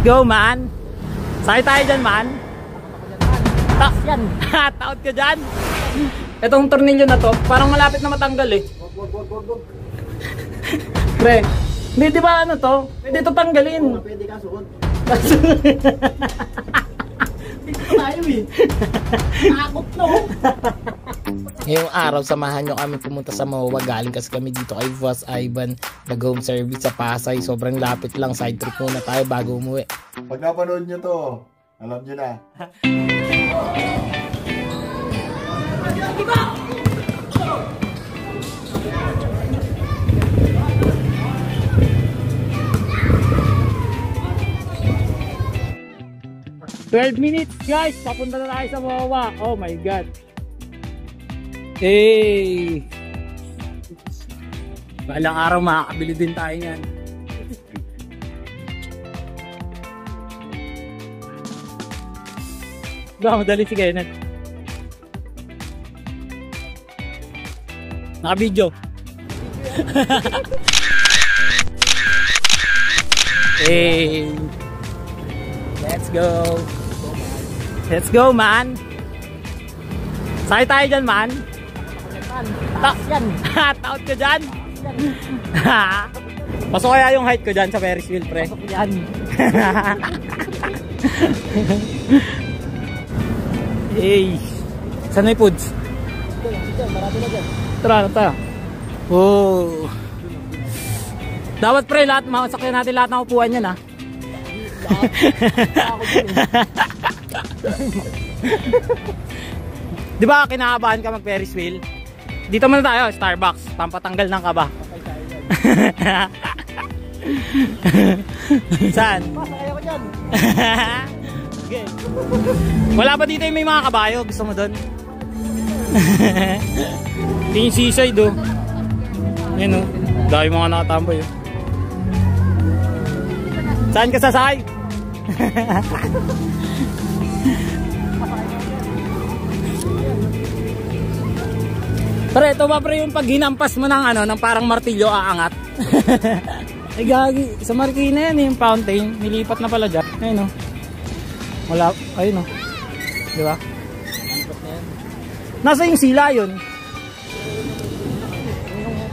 go, man. Sakay tayo dyan, man. Taas yan. Takot ka dyan. Itong tornilyo na to, parang malapit na matanggal eh. Pre, hindi di ba ano to? Pwede ito tanggalin. Pwede ka suot. Tayo eh. Takot no. Ngayong araw, samahan nyo kami pumunta sa MOA. Galing kasi kami dito kay Boss Ivan, nag-home service sa Pasay. Sobrang lapit lang, side trip muna tayo bago umuwi. Pag napanood nyo to, alam nyo na. 12 minutes guys, papunta na tayo sa MOA. Oh my god. Hey, balang araw makakabili din tayo yan. Ba, madali si Kenneth. Naka-video. Hey, let's go. Let's go, man. Sakay tayo dyan, man. Taas yan. Takot ka dyan. Pasok kaya yung height ko dyan sa Ferris wheel, pre. Pasok yan. Hey, saan may foods? Marami na dyan. Tara. Oh. Dapat pre, lahat masakyan natin lahat ng upuan yan, ha. Di ba kinakabahan ka mag Ferris wheel? Dito muna tayo, Starbucks, pampatanggal ng kaba. Saan? Pasakay ako dyan. Okay. Wala ba dito yung may mga kabayo? Gusto mo doon? Ito yung seaside, oh. Yan, oh. Dahil mga nakatambay, oh. Saan ka sasakay? Pre, ito ba pre yung pag hinampas mo ng ano, ng parang martilyo aangat? Ay gagi, sa Marikina yan yung fountain, nilipat na pala dyan. Ayun o. Wala, ayun o. Diba? Nasa yung sila yun?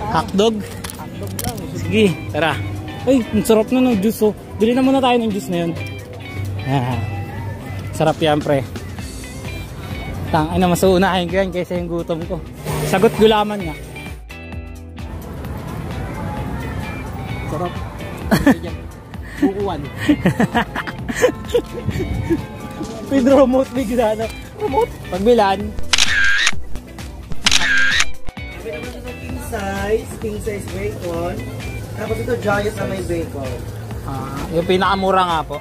Hotdog? Hotdog lang. Sige, tara. Ay, ang sarap na ng juice oh. Bili na muna tayo ng juice na yun. Sarap yan pre. Ano, mas uunahin ko yan kaysa yung gutom ko. Sagot gulaman nga. Sarap. Bukuan. Pin-remote bigla na. Remote? Pagbilan. King size bacon. Tapos ito giant na may bacon. Yung pinakamura nga po.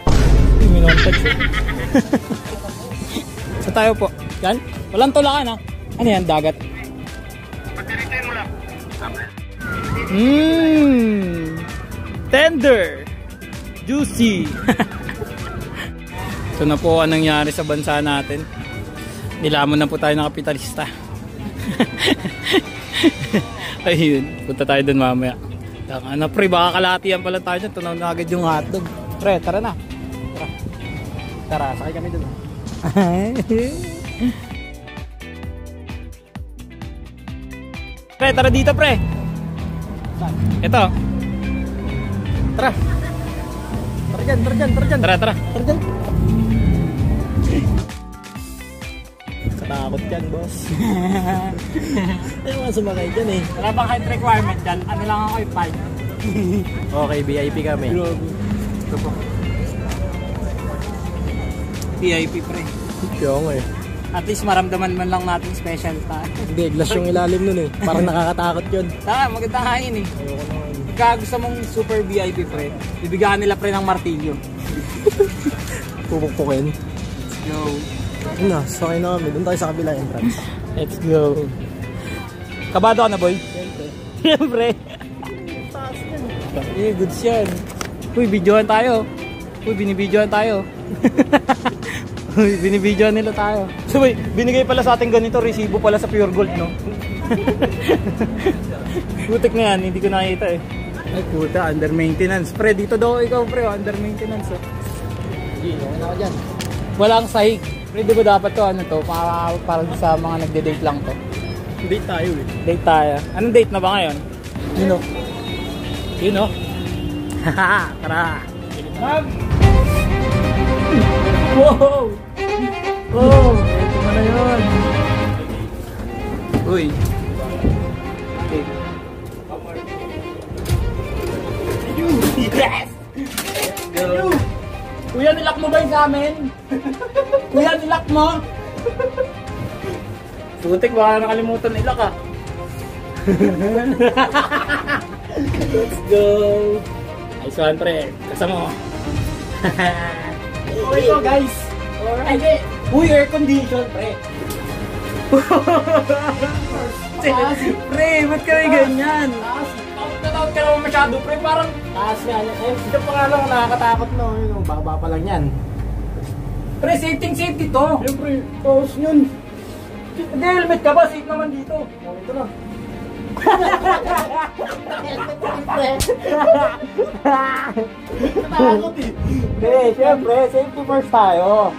Minontex eh. So tayo po. Yan. Walang tulakan ha. Ano yan? Dagat. Tender. Juicy. Ito na po ang nangyari sa bansa natin. Nilamon na po tayo ng kapitalista. Ayun. Punta tayo dun mamaya. Ano pre, baka kalahatian pala tayo dyan. Tunaw na agad yung hotdog. Pre, tara na. Tara, sakay kami dun. Pre, tara dito pre. Ito. Tara. Tara dyan. Tara. Katakot yan, boss. Ayaw nga sumakay dyan eh. Wala bang height requirement dyan? Ano lang ako yung 5. Okay, VIP kami. Ito po. VIP pre. Kaya nga eh. At least maramdaman man lang natin special tayo. Hindi, glass yung ilalim nun eh. Parang nakakatakot yun. Tama, maganda kain eh. Ayoko naman. Pagka gusto mong super VIP pre, bibigyan nila pre ng martilyo. Pupukpukin. Let's go. Yun na, sakay na kami. Doon tayo sa kabila entrance. Let's go. Kabado ka na boy? Siyempre. Taas yan. Eh, goods yan. Uy, videohan tayo. Uy, binibidyohan tayo. Uy, binibidyohan nila tayo. So, uy, binigay pala sa ating ganito, resibo pala sa Pure Gold, no? Putik na yan, hindi ko nakita eh. Ay puta, under maintenance. Pre, dito daw ikaw pre, under maintenance. Oh. Sige, okay na ako dyan. Walang sahig. Pre, di ba dapat to, ano to? Para sa mga nagde-date lang to. Date tayo eh. Date tayo. Anong date na ba ngayon? Yun o. Yun o. Haha, tara. Ma'am! Wow! Oh, ito mo na yun. Uy. Okay. Yes! Go! Kuya, nilak mo ba yung sa amin? Kuya, nilak mo? Sutik, baka nakalimutan nilak ah. Let's go! Nice one, pre. Kasama mo. Okay ko guys. Alright. Uy, air condition, pre. Pre, ba't kami ganyan? Taot ka naman masyado, pre. Parang Taas nga. Eh, ito pa nga lang nakakatakot no. Yun, baba pa lang yan. pre, safety to. Siyempre, taos yun. Hindi, helmet ka ba? Safe naman dito. Ito na. Natakot eh. Pre, syempre, safety first tayo.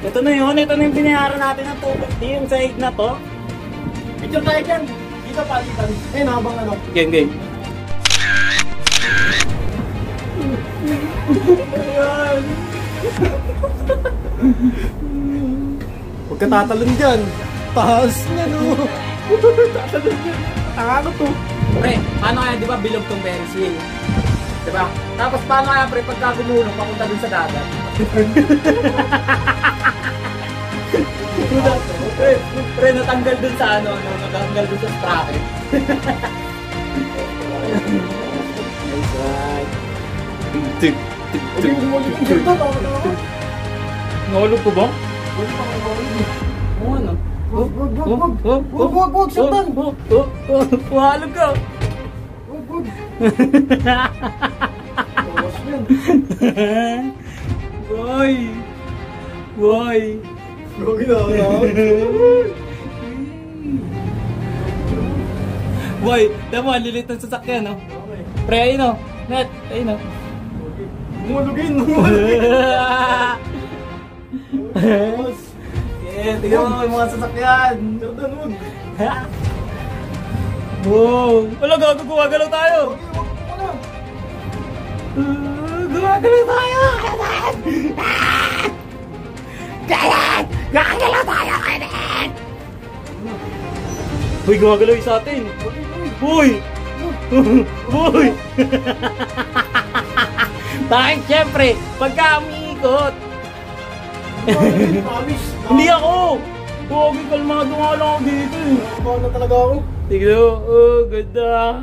Ito na yun. Ito na yung binayaran natin ng 250. Yung sahig na to. Picture tayo dyan. Dito palitan. Eh, habang ano. Game. Ayan. Huwag ka tatalon dyan. Taas niya no. Tatalon dyan. Takakot to. Pre, paano kaya, di ba, bilog tong Ferris wheel? Di ba? Tapos paano kaya, pre, pagka gumulong, papunta dun sa dagat? pre, natanggal dun sa ano, natanggal dun sa sprocket. Nice one. Huwag yung umulit yung dito. Nahulog ko ba? Oo, ano? Wag, saktan. Mahalog ka. Wag. Tawas yan. Boy. Gagi na ako. Boy, tama, lilit ng sasakyan, no? Pre, ayun, no? Net, ayun, no? Mulugin. Yeah, tignan mo yung mga sasakyan. Sardan, wag. Wow! Wala, gumagalaw tayo! Gumagalaw tayo! Kalat! Gumagalaw tayo! Kalat! Uy, gumagalaw yung sa atin! Uy! Uy! Bakit syempre, pagka umiikot, Promise. hindi ako! Pogi, kalmado nga lang ako dito eh. Nakakabahan na talaga ako. Tignan mo, oh, ganda.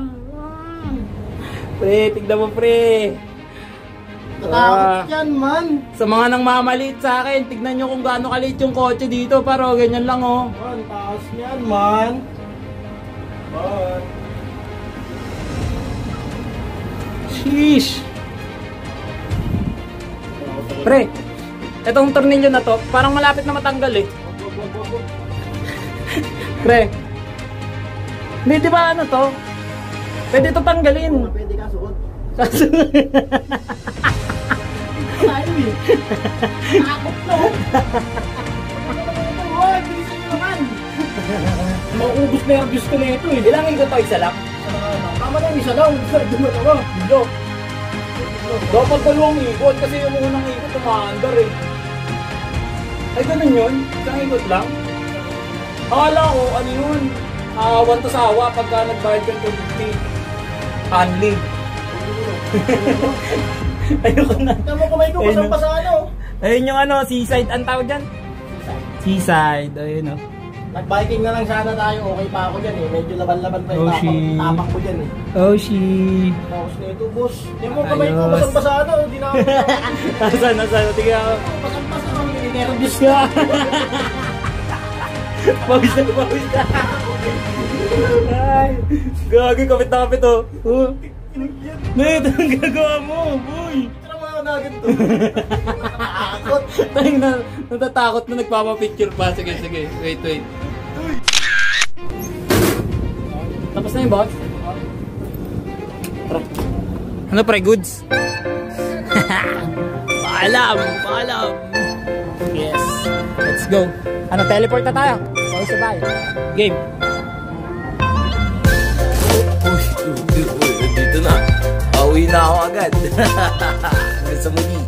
Pre, tignan mo pre. Natakot yan, man. Sa mga nang mamaliit sa akin, tignan nyo kung gaano kaliit yung kotse dito. Pero ganyan lang oh. Man, taas yan, man. Man. Sheesh. Pre, etong tornilyo na to, parang malapit na matanggal eh. Wag. Pre, hindi di ba ano to? Pwede ito tanggalin. Pwede ka suot. Kaso, Tayo eh. Takot to. Wag, bilisan nyo naman. mauubos na yung views ko na ito eh. Ilang ikot to, isa lang? Tama na yung isa lang. Dumat ako. Bilo. Dapat dalawang ikot kasi yung unang ikot tumaandar eh. Ay ganun yun? Isang ikot lang? Akala ko ano yun? 1 to sawa pagka nagbayad ka ng 250. Only. Ayoko na. Tama kamay ko, pasang sa ano. Ayun yung ano, seaside. Ang tawag dyan? Seaside. Ayun o. Nag-biking na lang sana tayo. Okay pa ako dyan eh. Medyo laban-laban pa yung tapak ko dyan eh. Oh, she. Tapos na ito, boss. Yung mo kamay ko, pasang sa ano. Di na ako. Nasaan? Tingnan ako. Pasang ako. Nervous ka. Pawis na. Ay, gagi, kapit oh. Ito ang gagawa mo, boy. Tara mga nugget to. Nakatakot. Tayong natatakot na nagpapapicture pa. Sige. Wait. Tapos na yung box? Tara. Ano pre, goods? Paalam! Paalam! Yes. Let's go. Ano, teleport na tayo? Pauwi sa bahay. Game. Uy, dito na. Pauwi na ako agad. Hanggang sa muli.